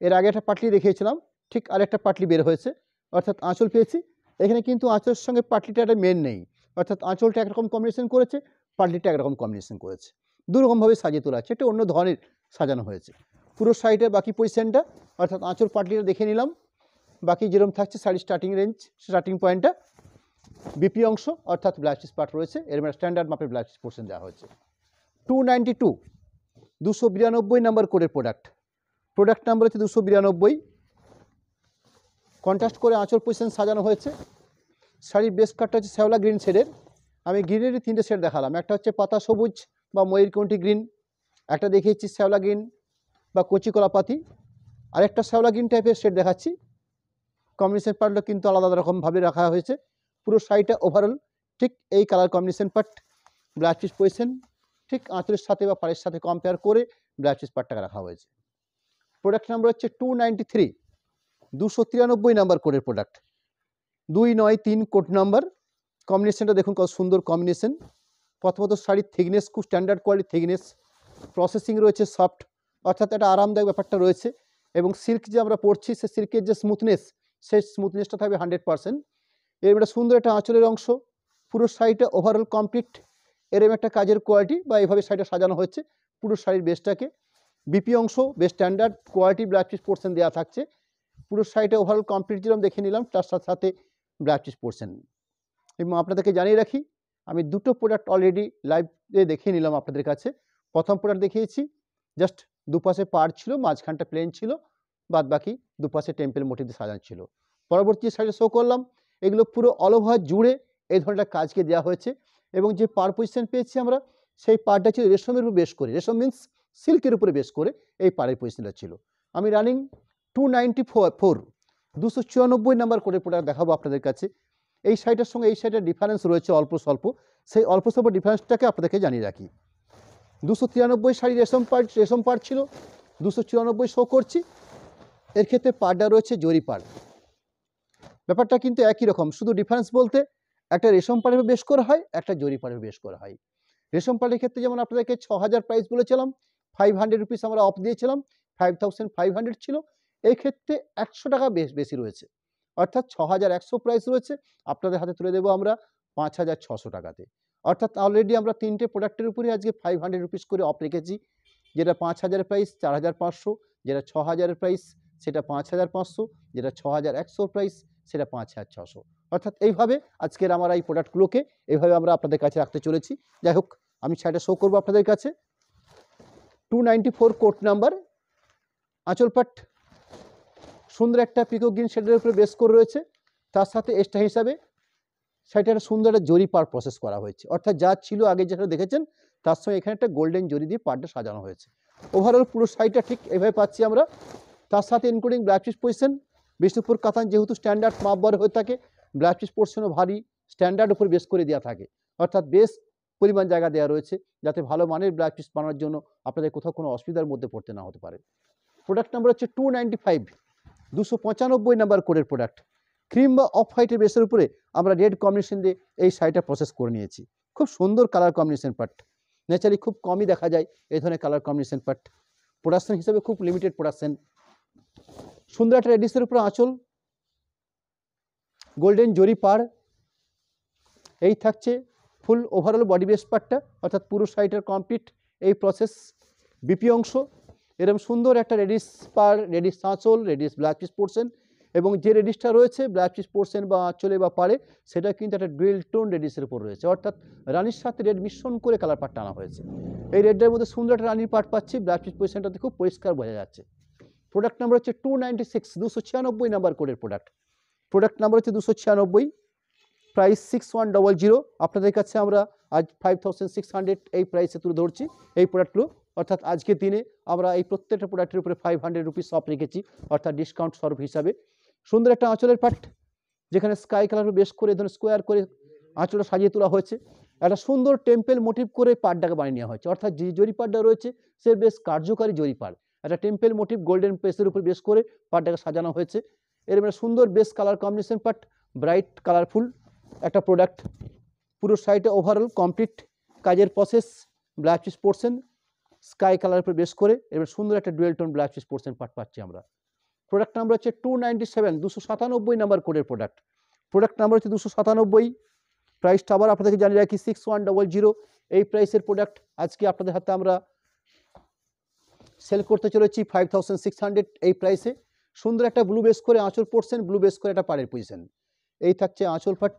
এর আগে একটা পাটলি দেখিয়েছিলাম ঠিক আরেকটা পাটলি বের হয়েছে, অর্থাৎ আঁচল পেয়েছি। এখানে কিন্তু আঁচলের সঙ্গে পাটলিটা একটা মেন নেই, অর্থাৎ আঁচলটা একরকম কম্বিনেশন করেছে, পাটলিটা একরকম কম্বিনেশন করেছে, দুরকমভাবে সাজিয়ে তোলা আছে। এটা অন্য ধরনের সাজানো হয়েছে। পুরো শাড়িটার বাকি পজিশনটা অর্থাৎ আঁচল পাটলিটা দেখে নিলাম, বাকি যেরকম থাকছে শাড়ির স্টার্টিং রেঞ্জ স্টার্টিং পয়েন্টটা। বিপি অংশ অর্থাৎ ব্লাউজ পিস পার্ট রয়েছে, এর মানে স্ট্যান্ডার্ড মাপের ব্লাউজ পিস পোর্শন দেওয়া হয়েছে। 292 292 নাম্বার কোডের প্রোডাক্ট নাম্বার হচ্ছে 292। কন্ট্রাস্ট করে আঁচল পজিশন সাজানো হয়েছে। শাড়ির বেস কাটটা হচ্ছে শ্যাওলা গ্রিন শেডের। আমি গ্রিনেরই 3টে শেড দেখালাম, একটা হচ্ছে পাতা সবুজ বা ময়ূরকণ্ঠী গ্রিন, একটা দেখিয়েছি শ্যাওলা গ্রিন বা কচি কলাপাতি, আরেকটা শ্যাওলা গ্রিন টাইপের শেড দেখাচ্ছি। কম্বিনেশন পার্টটা কিন্তু আলাদা রকমভাবে রাখা হয়েছে। পুরো শাড়িটা ওভারঅল ঠিক এই colour combination part, blouse piece position ঠিক আঁচলের সাথে বা পাড়ের সাথে কম্পেয়ার করে ব্লাউজ পিস পার্টটাকে রাখা হয়েছে। প্রোডাক্ট নাম্বার হচ্ছে 293 293 নাম্বার কোডের প্রোডাক্ট, 293 কোড নাম্বার। কম্বিনেশনটা দেখুন কত সুন্দর কম্বিনেশন। প্রথমত শাড়ির থিকনেস খুব স্ট্যান্ডার্ড কোয়ালিটির থিকনেস, প্রসেসিং রয়েছে সফট, অর্থাৎ একটা আরামদায়ক ব্যাপারটা রয়েছে। এবং সিল্ক যে আমরা পরছি সে সিল্কের যে স্মুথনেস, সেই স্মুথনেসটা থাকবে 100%। এরম একটা সুন্দর একটা আঁচলের অংশ, পুরো শাড়িটা ওভারঅল কমপ্লিট এরম একটা কাজের কোয়ালিটি বা এইভাবে শাড়িটা সাজানো হয়েছে পুরো শাড়ির বেসটাকে। বিপি অংশ বেশ standard quality blouse piece portion দেওয়া থাকছে। পুরো শাড়িটা ওভারঅল কমপ্লিট যেরকম দেখে নিলাম, তার সাথে সাথে ব্লাউজ পিস পোর্শন। এবং আপনাদেরকে জানিয়ে রাখি আমি দুটো প্রোডাক্ট অলরেডি লাইভে দেখিয়ে নিলাম আপনাদের কাছে। প্রথম প্রোডাক্ট দেখিয়েছি জাস্ট দুপাশে পাড় ছিল, মাঝখানটা প্লেন ছিল, বাদ বাকি দুপাশে টেম্পেল মোটিভ দিয়ে সাজানো ছিল। পরবর্তী শাড়ি শো করলাম, এগুলো পুরো অল ওভার জুড়ে এই ধরনের কাজকে দেওয়া হয়েছে। এবং যে পাড় পজিশন পেয়েছি আমরা, সেই পাড়টা ছিল রেশমের উপর বেশ করে, রেশম মিন্স সিল্কের উপরে বেশ করে এই পাড়ের পজিশনটা ছিল। আমি রানিং 294 294 নাম্বার করে প্রোডাক্ট দেখাবো আপনাদের কাছে। এই শাড়িটার সঙ্গে এই শাড়িটার ডিফারেন্স রয়েছে অল্প স্বল্প, সেই অল্প স্বল্প ডিফারেন্সটাকে আপনাদেরকে জানিয়ে রাখি। 293 শাড়ি রেশম পাড় ছিল, 294 শো করছি। এর ক্ষেত্রে পাড়টা রয়েছে জরি পাড়। ব্যাপারটা কিন্তু একই রকম, শুধু ডিফারেন্স বলতে একটা রেশম পাড়ের বেশ করা হয়, একটা জরি পাড়ের বেশ করা হয়। রেশম পাড়ের ক্ষেত্রে যেমন আপনাদেরকে 6000 প্রাইস বলেছিলাম, 500 রুপিস আমরা অফ দিয়েছিলাম, 5500 ছিল। এই ক্ষেত্রে 100 টাকা বেশি রয়েছে, অর্থাৎ 6100 প্রাইস রয়েছে, আপনাদের হাতে তুলে দেবো আমরা 5600 টাকাতে। অর্থাৎ অলরেডি আমরা 3টে প্রোডাক্টের উপরে আজকে 500 রুপিস করে অফ রেখেছি। যেটা 5000 প্রাইস 4500, যেটা 6000 প্রাইস সেটা 5500, যেটা 6100 প্রাইস সেটা 5600। অর্থাৎ এইভাবে আজকের আমার এই প্রোডাক্টগুলোকে এইভাবে আমরা আপনাদের কাছে রাখতে চলেছি। যাই হোক, আমি সেটা শো করবো আপনাদের কাছে। 294 কোড নাম্বার, আঁচল পাট সুন্দর একটা পিকক গ্রিন শেডের উপরে বেস করে রয়েছে, তার সাথে এক্সট্রা হিসাবে সেটা একটা সুন্দর একটা জরি পাড় প্রসেস করা হয়েছে। অর্থাৎ যা ছিল আগে যেটা দেখেছেন তার সঙ্গে এখানে একটা গোল্ডেন জরি দিয়ে পাড়টা সাজানো হয়েছে। ওভারঅল পুরো শাড়িটা ঠিক এভাবে পাচ্ছি আমরা। তার সাথে including blouse piece position, Bishnupur কাতান যেহেতু স্ট্যান্ডার্ড মাপবার হয়ে থাকে, ব্লাউজ পিস পোর্শনও ভারী স্ট্যান্ডার্ড উপর বেস করে দেওয়া থাকে। অর্থাৎ বেশ পরিমাণ জায়গা দেওয়া রয়েছে যাতে ভালো মানের ব্লাউজ পিস বানানোর জন্য আপনাদের কোথাও কোনো অসুবিধার মধ্যে পড়তে না হতে পারে। প্রোডাক্ট নাম্বার হচ্ছে 295 295 নাম্বার কোডের প্রোডাক্ট। ক্রিম বা অফ হোয়াইটের বেসের উপরে আমরা রেড কম্বিনেশন দিয়ে এই শাড়িটা প্রসেস করে নিয়েছি। খুব সুন্দর কালার কম্বিনেশন পার্ট, ন্যাচারালি খুব কমই দেখা যায় এই ধরনের কালার কম্বিনেশন পার্ট। প্রোডাকশন হিসেবে খুব লিমিটেড প্রোডাকশন। সুন্দর একটা রেডিসের উপরে আঁচল, গোল্ডেন জরি পাড়, এই থাকছে ফুল ওভারঅল বডি বেস পার্টটা, অর্থাৎ পুরো শাড়িটার কমপ্লিট এই প্রসেস। বিপি অংশ এরকম সুন্দর একটা রেডিস পাড়, রেডিস আঁচল, রেডিস ব্লাউজ পিস পোর্শন, এবং যে রেডিসটা রয়েছে ব্লাউজ পিস পোর্শন বা আঁচলে বা পাড়ে সেটা কিন্তু একটা ডুয়েল টোন রেডিসের উপর রয়েছে, অর্থাৎ রানির সাথে রেড মিশ্রণ করে কালার পাড়টা আনা হয়েছে। এই রেডের মধ্যে সুন্দর একটা রানির পার্ট পাচ্ছি, ব্লাউজ পিস পোর্শনটাতে খুব পরিষ্কার বোঝা যাচ্ছে। প্রোডাক্ট নাম্বার হচ্ছে 296 296 নাম্বার কোডের প্রোডাক্ট নাম্বার হচ্ছে 296, প্রাইস 6100। আপনাদের কাছে আমরা আজ 5600 এই প্রাইসে তুলে ধরছি এই প্রোডাক্টগুলো। অর্থাৎ আজকের দিনে আমরা এই প্রত্যেকটা প্রোডাক্টের উপরে 500 রুপিস অফ রেখেছি, অর্থাৎ ডিসকাউন্ট স্বরূপ হিসাবে। সুন্দর একটা আঁচলের পার্ট, যেখানে স্কাই কালার বেশ করে ধরুন স্কোয়ার করে আঁচলটা সাজিয়ে তোলা হয়েছে। একটা সুন্দর টেম্পেল মোটিভ করে পাড়টাকে বানিয়ে নেওয়া হয়েছে, অর্থাৎ যে জরি পাড়টা রয়েছে সে বেশ কার্যকারী জরি পাড়। একটা টেম্পেল মোটিভ গোল্ডেন পেসের উপর বেশ করে পাড়টাকে সাজানো হয়েছে। এর মানে সুন্দর বেশ colour combination part, bright colourful একটা প্রোডাক্ট। পুরো শাড়িটা ওভারঅল কমপ্লিট কাজের process, blouse piece portion sky colour উপর বেশ করে এবার সুন্দর একটা dual tone blouse piece portion part পাচ্ছি আমরা। প্রোডাক্ট নাম্বার হচ্ছে 297 297 নাম্বার কোডের প্রোডাক্ট নাম্বার হচ্ছে 297। প্রাইসটা আবার আপনাদেরকে জানিয়ে রাখি 6100 এই প্রাইসের প্রোডাক্ট আজকে আপনাদের হাতে আমরা সেল করতে চলেছি 5600 এই প্রাইসে। সুন্দর একটা ব্লু বেস করে আঁচল পোর্শন, ব্লু বেস করে একটা পাড়ের পজিশন, এই থাকছে আঁচল পাট।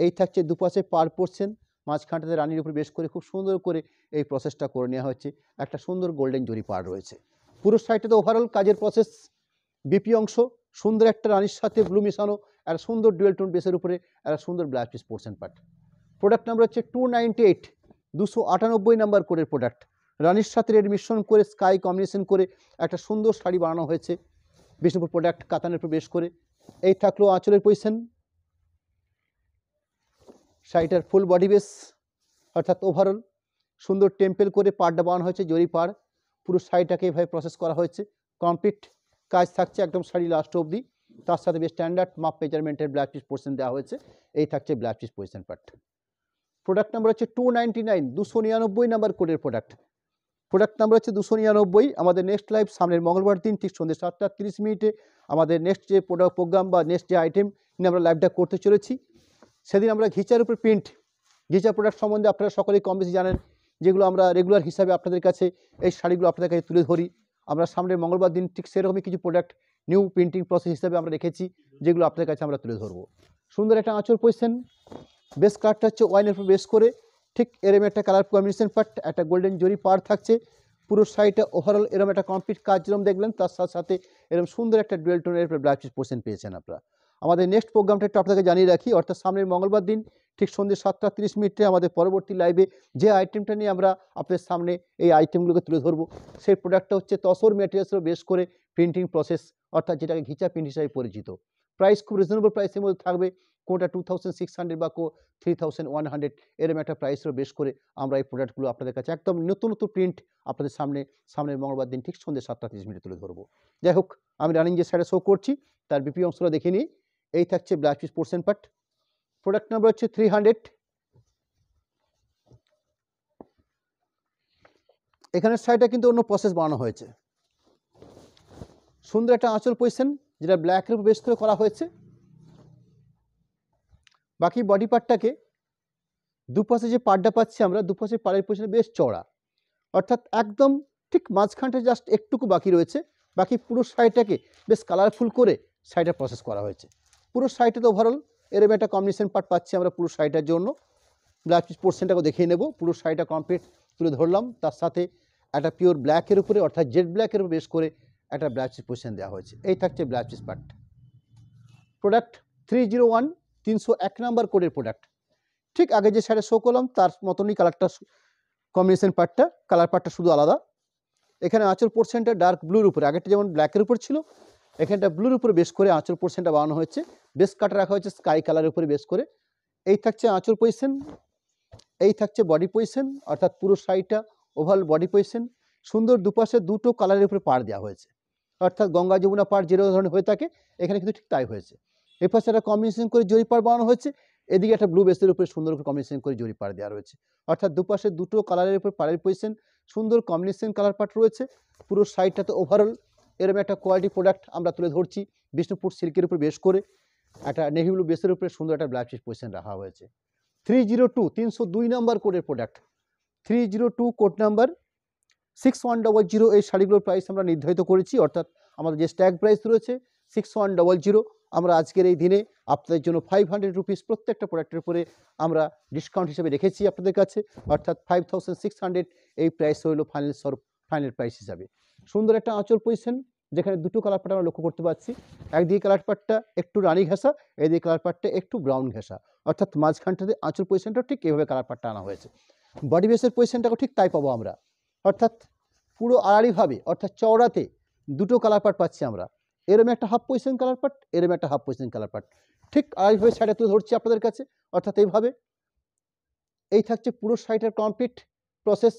এই থাকছে দুপাশে পার পোর্শন, মাঝখানটাতে রানির উপর বেশ করে খুব সুন্দর করে এই প্রসেসটা করে নেওয়া হচ্ছে। একটা সুন্দর গোল্ডেন জরি পার রয়েছে। পুরো সাইডটাতে ওভারঅল কাজের প্রসেস, বিপি অংশ সুন্দর একটা রানির সাথে ব্লু মিশানো, একটা সুন্দর ডুয়েল টোন বেসের উপরে একটা সুন্দর blouse piece portion part. Product number হচ্ছে 298, 298 নাম্বার কোডের প্রোডাক্ট। রানির সাথে রেড মিশ্রণ করে স্কাই কম্বিনেশন করে একটা সুন্দর শাড়ি বানানো হয়েছে বিষ্ণুপুর প্রোডাক্ট কাতানের উপর বেশ করে। এই থাকলো আঁচলের পজিশন, শাড়িটার ফুল বডি বেস অর্থাৎ ওভারঅল সুন্দর টেম্পেল করে পাড়টা বানানো হয়েছে, জরি পাড়। পুরো শাড়িটাকে এভাবে প্রসেস করা হয়েছে, কমপ্লিট কাজ থাকছে একদম শাড়ি লাস্ট অবধি। তার সাথে বেশ স্ট্যান্ডার্ড মাপ মেজারমেন্টের ব্লাউজ পিস পোর্শন দেওয়া হয়েছে। এই থাকছে blouse piece position part. Product number হচ্ছে 299, 299 নাম্বার কোডের প্রোডাক্ট। প্রোডাক্ট নাম্বার হচ্ছে 299। আমাদের নেক্সট লাইভ সামনের মঙ্গলবার দিন ঠিক সন্ধ্যে 7:30 আমাদের নেক্সট যে প্রোগ্রাম বা নেক্সট যে আইটেম নিয়ে আমরা লাইভটা করতে চলেছি, সেদিন আমরা ঘিচার উপর প্রিন্ট, ঘিচা প্রোডাক্ট সম্বন্ধে আপনারা সকলেই কম বেশি জানেন, যেগুলো আমরা রেগুলার হিসাবে আপনাদের কাছে এই শাড়িগুলো আপনাদের কাছে তুলে ধরি। আমরা সামনের মঙ্গলবার দিন ঠিক সেরকমই কিছু প্রোডাক্ট নিউ প্রিন্টিং প্রসেস হিসাবে আমরা রেখেছি, যেগুলো আপনাদের কাছে আমরা তুলে ধরবো। সুন্দর একটা আঁচল পজিশন, বেস কালারটা হচ্ছে ওয়াইনের উপর বেস করে ঠিক এরম একটা কালার কম্বিনেশন পার্ট, একটা গোল্ডেন জরি পার থাকছে। পুরো শাড়িটা ওভারঅল এরম একটা কমপ্লিট কাজ যেরকম দেখলেন, তার সাথে সাথে এরকম সুন্দর একটা ডুয়েল টোনের ব্লাউজ পিস পোর্শন পেয়েছেন আপনারা। আমাদের নেক্সট প্রোগ্রামটা একটু আপনাকে জানিয়ে রাখি, অর্থাৎ সামনের মঙ্গলবার দিন ঠিক সন্ধ্যে 7:30 আমাদের পরবর্তী লাইভে যে আইটেমটা নিয়ে আমরা আপনাদের সামনে এই আইটেমগুলোকে তুলে ধরবো, সেই প্রোডাক্টটা হচ্ছে তসর ম্যাটেরিয়ালসের বেস করে প্রিন্টিং প্রসেস, অর্থাৎ যেটাকে ঘিচা প্রিন্ট হিসাবে পরিচিত। প্রাইস খুব রিজনেবল প্রাইসের মধ্যে থাকবে, কোনটা 2600 বা 3100 এরম একটা প্রাইসের বেশ করে আমরা এই প্রোডাক্টগুলো আপনাদের কাছে একদম নতুন নতুন প্রিন্ট আপনাদের সামনের মঙ্গলবার দিন ঠিক সন্ধ্যে 7:30 তুলে ধরবো। যাই হোক, আমি রানিং যে সাইডে শো করছি তার বিপি অংশটা দেখে নিই। এই থাকছে blouse piece portion part. Product number হচ্ছে 300। এখানের সাইডটা কিন্তু অন্য প্রসেস বানানো হয়েছে, সুন্দর একটা আঁচল পজিশন যেটা ব্ল্যাকের উপর বেস করে করা হয়েছে। বাকি বডি পার্টটাকে দুপাশে যে পাড়টা পাচ্ছি আমরা, দুপাশে পাড়ের পজিশনে বেশ চড়া, অর্থাৎ একদম ঠিক মাঝখানটা জাস্ট একটুকু বাকি রয়েছে, বাকি পুরো শাড়িটাকে বেশ কালারফুল করে শাড়িটা প্রসেস করা হয়েছে। পুরো শাড়িটাতে ওভারঅল এরকম একটা কম্বিনেশন পার্ট পাচ্ছি আমরা পুরো শাড়িটার জন্য। ব্লাউজ পিস পোর্শনটাকে দেখিয়ে নেব, পুরো শাড়িটা কমপ্লিট তুলে ধরলাম, তার সাথে একটা পিওর ব্ল্যাকের উপরে অর্থাৎ জেড ব্ল্যাকের উপর বেশ করে একটা ব্লাউজ পিস পোর্শন দেওয়া হয়েছে। এই থাকছে blouse piece part. Product 301, 301 number কোডের প্রোডাক্ট। ঠিক আগে যে শাড়ি শো করলাম তার মতনই কালারটা কম্বিনেশন পার্টটা, কালার পার্টটা শুধু আলাদা। এখানে আঁচল পোর্শনটা ডার্ক ব্লুর উপরে, আগেরটা যেমন ব্ল্যাকের উপর ছিল, এখানটা ব্লুর উপরে বেশ করে আঁচল পোর্শনটা বানানো হয়েছে, বেশ কাটা রাখা হয়েছে স্কাই কালারের উপরে বেশ করে। এই থাকছে আঁচল পজিশন, এই থাকছে বডি পজিশন, অর্থাৎ পুরো শাড়িটা ওভারঅল বডি পজিশন। সুন্দর দুপাশে দুটো কালারের উপরে পাড় দেওয়া হয়েছে, অর্থাৎ গঙ্গা যমুনা পাড় যেরকম ধরনের হয়ে থাকে এখানে কিন্তু ঠিক তাই হয়েছে। এপাশে একটা কম্বিনেশন করে জরি পাড় বানানো হয়েছে, এদিকে একটা ব্লু বেসের উপরে সুন্দর করে কম্বিনেশন করে জরি পাড় দেওয়া রয়েছে, অর্থাৎ দুপাশে দুটো কালারের উপর পাড়ের পজিশন, সুন্দর কম্বিনেশন কালার পার্ট রয়েছে। পুরো শাড়িটাতে ওভারঅল এরকম একটা কোয়ালিটি প্রোডাক্ট আমরা তুলে ধরছি, বিষ্ণুপুর সিল্কের উপর বেশ করে একটা নেভি ব্লু বেসের উপরে সুন্দর একটা ব্লাউজ পিস পজিশন রাখা হয়েছে। 302, 302 নাম্বার কোডের প্রোডাক্ট। 302 কোড নাম্বার 6100 এই শাড়িগুলোর প্রাইস আমরা নির্ধারিত করেছি, অর্থাৎ আমাদের যে স্ট্যাগ প্রাইস রয়েছে 6100। আমরা আজকের এই দিনে আপনাদের জন্য 500 রুপিস প্রত্যেকটা প্রোডাক্টের উপরে আমরা ডিসকাউন্ট হিসেবে রেখেছি আপনাদের কাছে, অর্থাৎ 5600 এই প্রাইস হলো ফাইনাল প্রাইস হিসাবে। সুন্দর একটা আঁচল পজিশন যেখানে দুটো কালার পার্ট আমরা লক্ষ্য করতে পারছি, একদিকে কালার পার্টটা একটু রানী ঘেঁষা, এইদিকে কালার পার্টটা একটু ব্রাউন ঘেঁষা, অর্থাৎ মাঝখানটাতে আঁচল পজিশনটাও ঠিক এইভাবে কালার পার্টটা আনা হয়েছে। বডি বেসের পজিশনটাও ঠিক তাই পাবো আমরা, অর্থাৎ পুরো আড়াআড়িভাবে অর্থাৎ চওড়াতে দুটো কালার পার্ট পাচ্ছি আমরা, এরম একটা হাফ পজিশন কালার পার্ট, এরম একটা হাফ পজিশন কালার পার্ট, ঠিক আড়াইভাবে শাড়িটা তুলে ধরছি আপনাদের কাছে, অর্থাৎ এইভাবে। এই থাকছে পুরো শাড়িটার কমপ্লিট প্রসেস,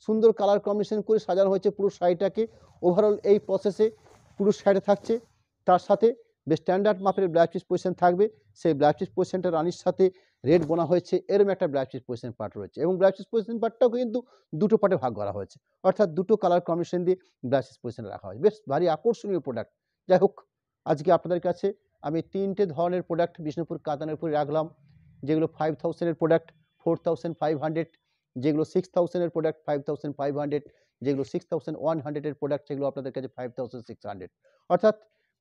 সুন্দর কালার কম্বিনেশন করে সাজানো হয়েছে পুরো শাড়িটাকে। ওভারঅল এই প্রসেসে পুরো শাড়িটা থাকছে, তার সাথে বেশ স্ট্যান্ডার্ড মাপের ব্লাউজ পিস পজিশন থাকবে, সেই ব্লাউজ পিস পজিশনটা রানির সাথে রেড বোনা হয়েছে, এরম একটা ব্লাউজ পিস পজিশন পার্ট রয়েছে, এবং ব্লাউজ পিস পজিশন পার্টটাও কিন্তু দুটো পার্টে ভাগ করা হয়েছে, অর্থাৎ দুটো কালার কম্বিনেশন দিয়ে ব্লাউজ পিস পজিশনে রাখা হয়েছে, বেশ ভারী আকর্ষণীয় প্রোডাক্ট। যাই হোক, আজকে আপনাদের কাছে আমি তিনটে ধরনের প্রোডাক্ট বিষ্ণুপুর কাতানের উপরে রাখলাম, যেগুলো 5000-এর প্রোডাক্ট 4500, যেগুলো 6000-এর প্রোডাক্ট 5500, যেগুলো 6100-এর প্রোডাক্ট সেগুলো আপনাদের কাছে 5600, অর্থাৎ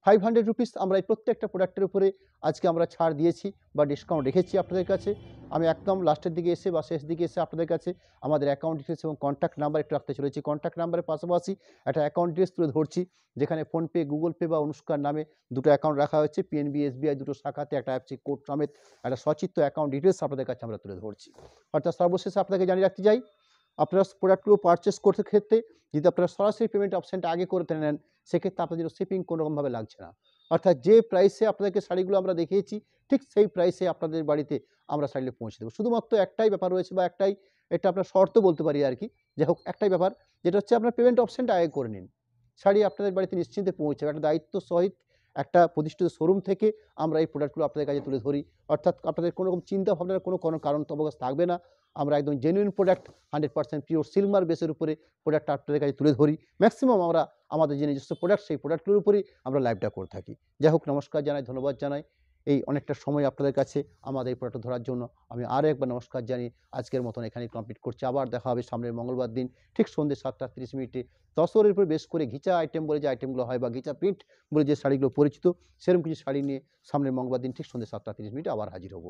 500 রুপিস আমরা এই প্রত্যেকটা প্রোডাক্টের উপরে আজকে আমরা ছাড় দিয়েছি বা ডিসকাউন্ট রেখেছি আপনাদের কাছে। আমি একদম লাস্টের দিকে এসে বা শেষ দিকে এসে আপনাদের কাছে আমাদের অ্যাকাউন্ট ডিটেলস এবং কন্ট্যাক্ট নাম্বার একটু রাখতে চলেছি। কন্ট্যাক্ট নাম্বারের পাশাপাশি একটা অ্যাকাউন্ট ডিটেলস তুলে ধরছি, যেখানে ফোনপে, গুগল পে বা অনুষ্কার নামে দুটো অ্যাকাউন্ট রাখা হয়েছে। পিএনবি, এসবিআই দুটো শাখাতে একটা অ্যাপসি কোড সমেত একটা সচিত্র অ্যাকাউন্ট ডিটেলস আপনাদের কাছে আমরা তুলে ধরছি। অর্থাৎ সর্বশেষে আপনাকে জানিয়ে রাখতে চাই, আপনারা প্রোডাক্টগুলো পারচেস করতে ক্ষেত্রে যদি আপনারা সরাসরি পেমেন্ট অপশানটা আগে করে নেন, সেক্ষেত্রে আপনাদের শিপিং কোনোরকমভাবে লাগছে না। অর্থাৎ যে প্রাইসে আপনাদেরকে শাড়িগুলো আমরা দেখিয়েছি, ঠিক সেই প্রাইসে আপনাদের বাড়িতে আমরা শাড়িগুলো পৌঁছে দেবো। শুধুমাত্র একটাই ব্যাপার রয়েছে বা একটাই, এটা আপনার শর্ত বলতে পারি আর কি। যাই হোক, একটাই ব্যাপার, যেটা হচ্ছে আপনার পেমেন্ট অপশানটা আগে করে নিন। শাড়ি আপনাদের বাড়িতে নিশ্চিন্তে পৌঁছাবে। একটা দায়িত্ব সহিত একটা প্রতিষ্ঠিত শোরুম থেকে আমরা এই প্রোডাক্টগুলো আপনাদের কাছে তুলে ধরি। অর্থাৎ আপনাদের কোনো রকম চিন্তা ভাবনার কোনো কারণ অবকাশ থাকবে না। আমরা একদম জেনুইন প্রোডাক্ট 100% পিওর সিলভার বেসের উপরে প্রোডাক্টটা আপনাদের কাছে তুলে ধরি। ম্যাক্সিমাম আমরা আমাদের যে নিজস্ব প্রোডাক্ট, সেই প্রোডাক্টগুলোর উপরেই আমরা লাইভটা করে থাকি। যাই হোক, নমস্কার জানাই, ধন্যবাদ জানাই এই অনেকটা সময় আপনাদের কাছে আমাদের এই প্রোডাক্টটা ধরার জন্য। আমি আরও একবার নমস্কার জানিয়ে আজকের মতন এখানেই কমপ্লিট করছি। আবার দেখা হবে সামনের মঙ্গলবার দিন ঠিক সন্ধ্যে 7টা 30 তসরের উপরে বেশ করে ঘিচা আইটেম বলে যে আইটেমগুলো হয় বা ঘিচা প্রিন্ট বলে যে শাড়িগুলো পরিচিত, সেরকম কিছু শাড়ি নিয়ে সামনের মঙ্গলবার দিন ঠিক সন্ধ্যে 7টা 30 আবার হাজির হব।